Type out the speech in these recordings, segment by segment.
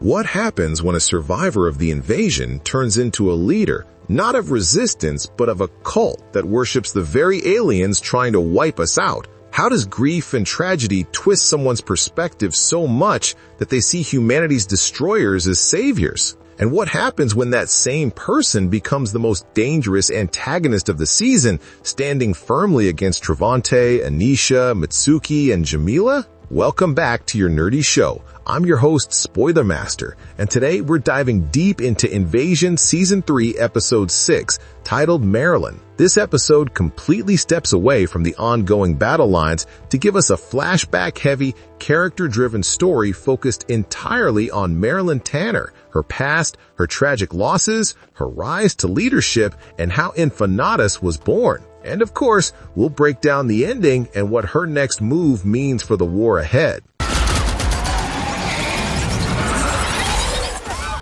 What happens when a survivor of the invasion turns into a leader, not of resistance, but of a cult that worships the very aliens trying to wipe us out? How does grief and tragedy twist someone's perspective so much that they see humanity's destroyers as saviors? And what happens when that same person becomes the most dangerous antagonist of the season, standing firmly against Trevante, Aneesha, Mitsuki, and Jamila? Welcome back to your nerdy show. I'm your host, Spoiler Master, and today we're diving deep into Invasion Season 3, Episode 6, titled Marilyn. This episode completely steps away from the ongoing battle lines to give us a flashback-heavy, character-driven story focused entirely on Marilyn Tanner, her past, her tragic losses, her rise to leadership, and how Infinitas was born. And of course, we'll break down the ending and what her next move means for the war ahead.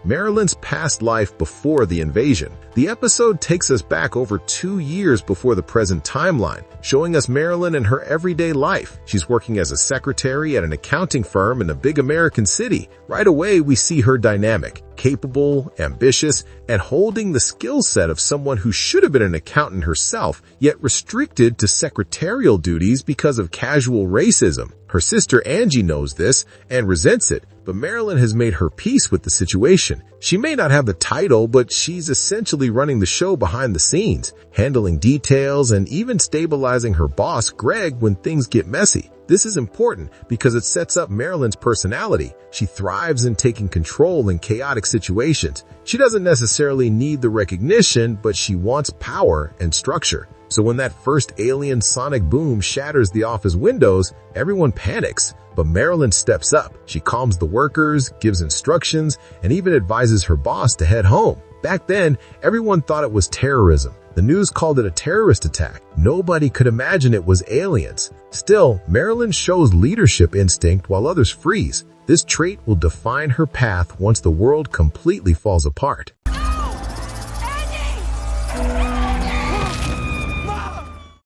Marilyn's past life before the invasion. The episode takes us back over 2 years before the present timeline, showing us Marilyn in her everyday life. She's working as a secretary at an accounting firm in a big American city. Right away, we see her dynamic, capable, ambitious, and holding the skill set of someone who should have been an accountant herself, yet restricted to secretarial duties because of casual racism. Her sister Angie knows this and resents it, but Marilyn has made her peace with the situation. She may not have the title, but she's essentially running the show behind the scenes, handling details and even stabilizing her boss, Greg, when things get messy. This is important because it sets up Marilyn's personality. She thrives in taking control in chaotic situations. She doesn't necessarily need the recognition, but she wants power and structure. So when that first alien sonic boom shatters the office windows, everyone panics. But Marilyn steps up. She calms the workers, gives instructions, and even advises her boss to head home. Back then, everyone thought it was terrorism. The news called it a terrorist attack. Nobody could imagine it was aliens. Still, Marilyn shows leadership instinct while others freeze. This trait will define her path once the world completely falls apart.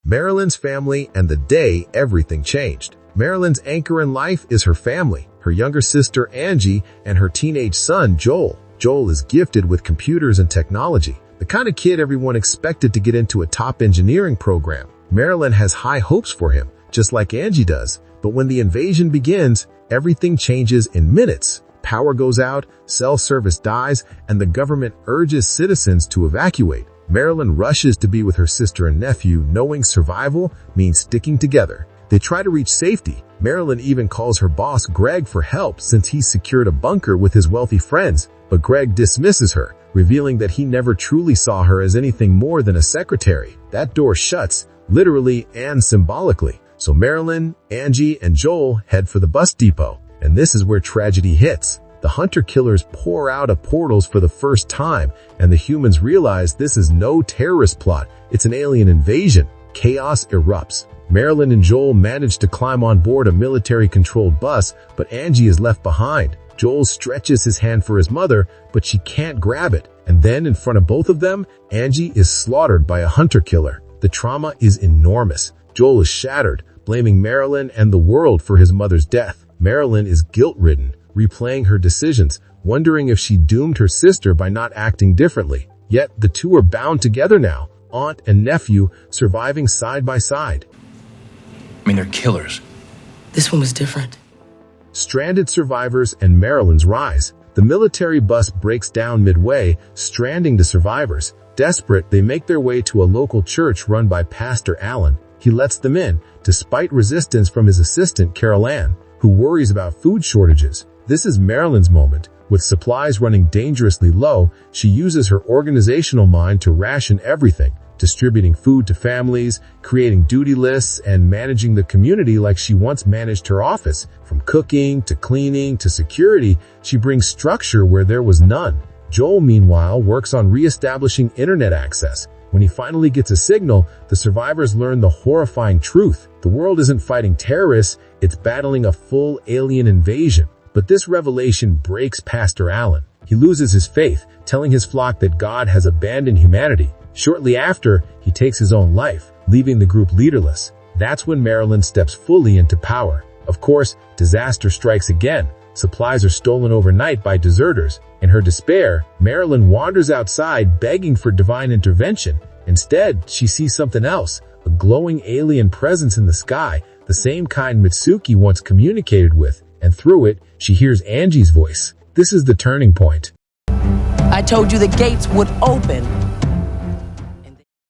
Marilyn's family and the day everything changed. Marilyn's anchor in life is her family, her younger sister Angie, and her teenage son Joel. Joel is gifted with computers and technology, the kind of kid everyone expected to get into a top engineering program. Marilyn has high hopes for him, just like Angie does. But when the invasion begins, everything changes in minutes. Power goes out, cell service dies, and the government urges citizens to evacuate. Marilyn rushes to be with her sister and nephew, knowing survival means sticking together. They try to reach safety. Marilyn even calls her boss Greg for help since he's secured a bunker with his wealthy friends. But Greg dismisses her, revealing that he never truly saw her as anything more than a secretary. That door shuts, literally and symbolically. So Marilyn, Angie, and Joel head for the bus depot. And this is where tragedy hits. The hunter-killers pour out of portals for the first time, and the humans realize this is no terrorist plot, it's an alien invasion. Chaos erupts. Marilyn and Joel manage to climb on board a military-controlled bus, but Angie is left behind. Joel stretches his hand for his mother, but she can't grab it. And then, in front of both of them, Angie is slaughtered by a hunter-killer. The trauma is enormous. Joel is shattered, blaming Marilyn and the world for his mother's death. Marilyn is guilt-ridden, replaying her decisions, wondering if she doomed her sister by not acting differently. Yet the two are bound together now, aunt and nephew surviving side by side. I mean, they're killers. This one was different. Stranded survivors and Marilyn's rise. The military bus breaks down midway, stranding the survivors. Desperate, they make their way to a local church run by Pastor Allen. He lets them in, despite resistance from his assistant Carol Ann, who worries about food shortages. This is Marilyn's moment. With supplies running dangerously low, she uses her organizational mind to ration everything, distributing food to families, creating duty lists, and managing the community like she once managed her office. From cooking to cleaning to security, she brings structure where there was none. Joel, meanwhile, works on re-establishing internet access. When he finally gets a signal, the survivors learn the horrifying truth. The world isn't fighting terrorists, it's battling a full alien invasion. But this revelation breaks Pastor Allen. He loses his faith, telling his flock that God has abandoned humanity. Shortly after, he takes his own life, leaving the group leaderless. That's when Marilyn steps fully into power. Of course, disaster strikes again. Supplies are stolen overnight by deserters. In her despair, Marilyn wanders outside begging for divine intervention. Instead, she sees something else, a glowing alien presence in the sky, the same kind Mitsuki once communicated with, and through it, she hears Angie's voice. This is the turning point. I told you the gates would open.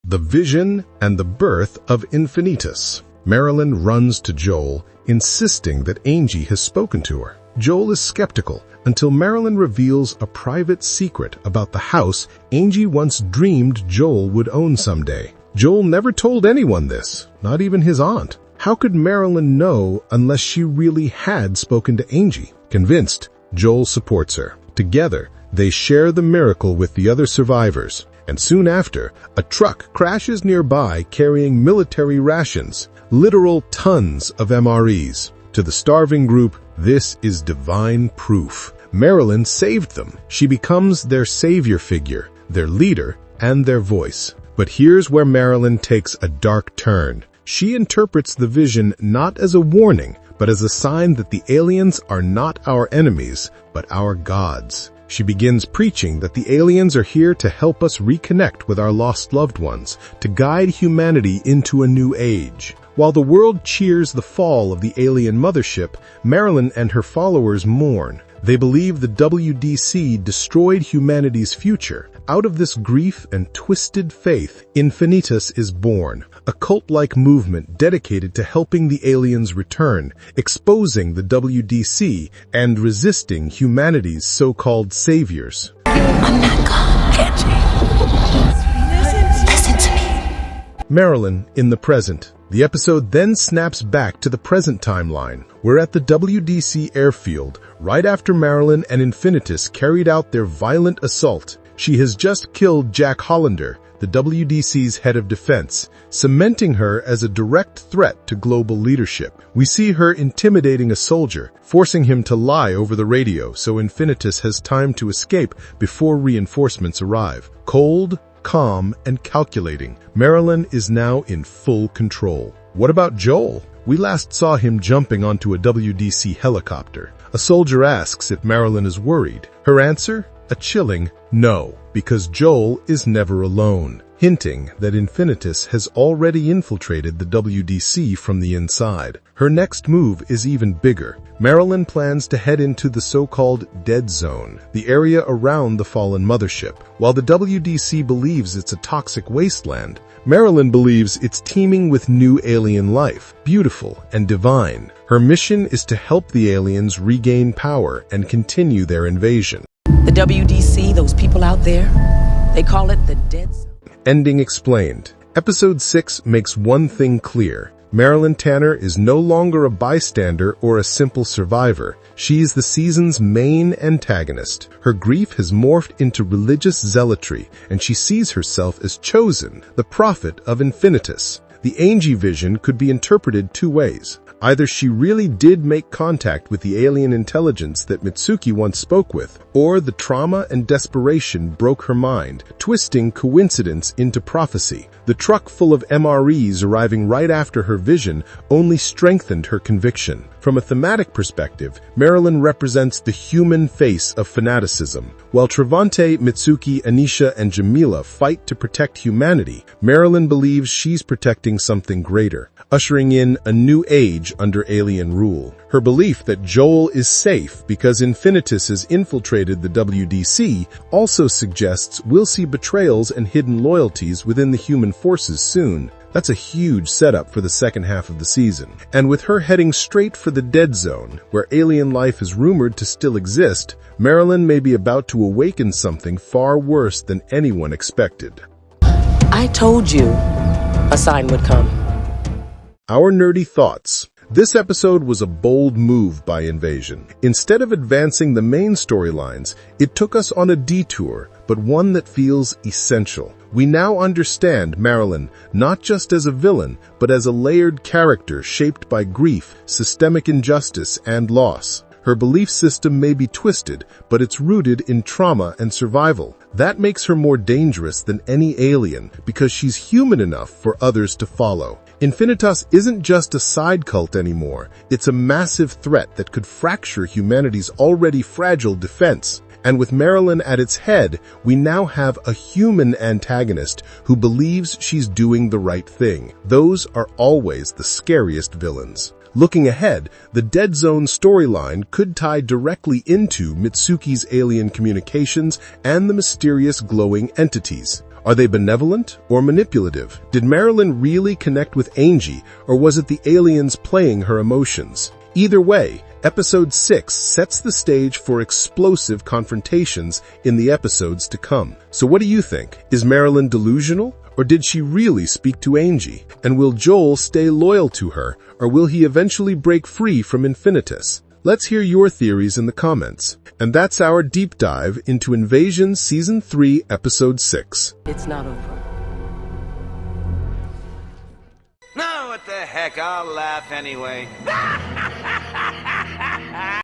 The vision and the birth of Infinitus. Marilyn runs to Joel, insisting that Angie has spoken to her. Joel is skeptical until Marilyn reveals a private secret about the house Angie once dreamed Joel would own someday. Joel never told anyone this, not even his aunt. How could Marilyn know unless she really had spoken to Angie? Convinced, Joel supports her. Together, they share the miracle with the other survivors. And soon after, a truck crashes nearby carrying military rations, literal tons of MREs. To the starving group, this is divine proof. Marilyn saved them. She becomes their savior figure, their leader, and their voice. But here's where Marilyn takes a dark turn. She interprets the vision not as a warning, but as a sign that the aliens are not our enemies, but our gods. She begins preaching that the aliens are here to help us reconnect with our lost loved ones, to guide humanity into a new age. While the world cheers the fall of the alien mothership, Marilyn and her followers mourn. They believe the WDC destroyed humanity's future. Out of this grief and twisted faith, Infinitas is born, a cult-like movement dedicated to helping the aliens return, exposing the WDC, and resisting humanity's so-called saviors. I'm not gone, Angie. Listen to me. Marilyn in the present. The episode then snaps back to the present timeline. We're at the WDC airfield, right after Marilyn and Infinitus carried out their violent assault. She has just killed Jack Hollander, the WDC's head of defense, cementing her as a direct threat to global leadership. We see her intimidating a soldier, forcing him to lie over the radio so Infinitus has time to escape before reinforcements arrive. Cold, calm, and calculating, Marilyn is now in full control. What about Joel? We last saw him jumping onto a WDC helicopter. A soldier asks if Marilyn is worried. Her answer? A chilling no, because Joel is never alone, hinting that Infinitus has already infiltrated the WDC from the inside. Her next move is even bigger. Marilyn plans to head into the so-called dead zone, the area around the fallen mothership. While the WDC believes it's a toxic wasteland, Marilyn believes it's teeming with new alien life, beautiful and divine. Her mission is to help the aliens regain power and continue their invasion. The WDC, those people out there, they call it the dead zone. Ending explained. Episode 6 makes one thing clear. Marilyn Tanner is no longer a bystander or a simple survivor. She is the season's main antagonist. Her grief has morphed into religious zealotry, and she sees herself as chosen, the prophet of Infinitus. The Angie vision could be interpreted two ways. Either she really did make contact with the alien intelligence that Mitsuki once spoke with, or the trauma and desperation broke her mind, twisting coincidence into prophecy. The truck full of MREs arriving right after her vision only strengthened her conviction. From a thematic perspective, Marilyn represents the human face of fanaticism. While Trevante, Mitsuki, Aneesha, and Jamila fight to protect humanity, Marilyn believes she's protecting something greater, ushering in a new age under alien rule. Her belief that Joel is safe because Infinitus has infiltrated the WDC also suggests we'll see betrayals and hidden loyalties within the human forces soon. That's a huge setup for the second half of the season. And with her heading straight for the dead zone, where alien life is rumored to still exist, Marilyn may be about to awaken something far worse than anyone expected. I told you a sign would come. Our nerdy thoughts. This episode was a bold move by Invasion. Instead of advancing the main storylines, it took us on a detour, but one that feels essential. We now understand Marilyn not just as a villain, but as a layered character shaped by grief, systemic injustice, and loss. Her belief system may be twisted, but it's rooted in trauma and survival. That makes her more dangerous than any alien because she's human enough for others to follow. Infinitas isn't just a side cult anymore. It's a massive threat that could fracture humanity's already fragile defense. And with Marilyn at its head, we now have a human antagonist who believes she's doing the right thing. Those are always the scariest villains. Looking ahead, the Dead Zone storyline could tie directly into Mitsuki's alien communications and the mysterious glowing entities. Are they benevolent or manipulative? Did Marilyn really connect with Angie, or was it the aliens playing her emotions? Either way, Episode 6 sets the stage for explosive confrontations in the episodes to come. So what do you think? Is Marilyn delusional? Or did she really speak to Angie? And will Joel stay loyal to her, or will he eventually break free from Infinitus? Let's hear your theories in the comments. And that's our deep dive into Invasion Season 3, Episode 6. It's not over. No, what the heck, I'll laugh anyway.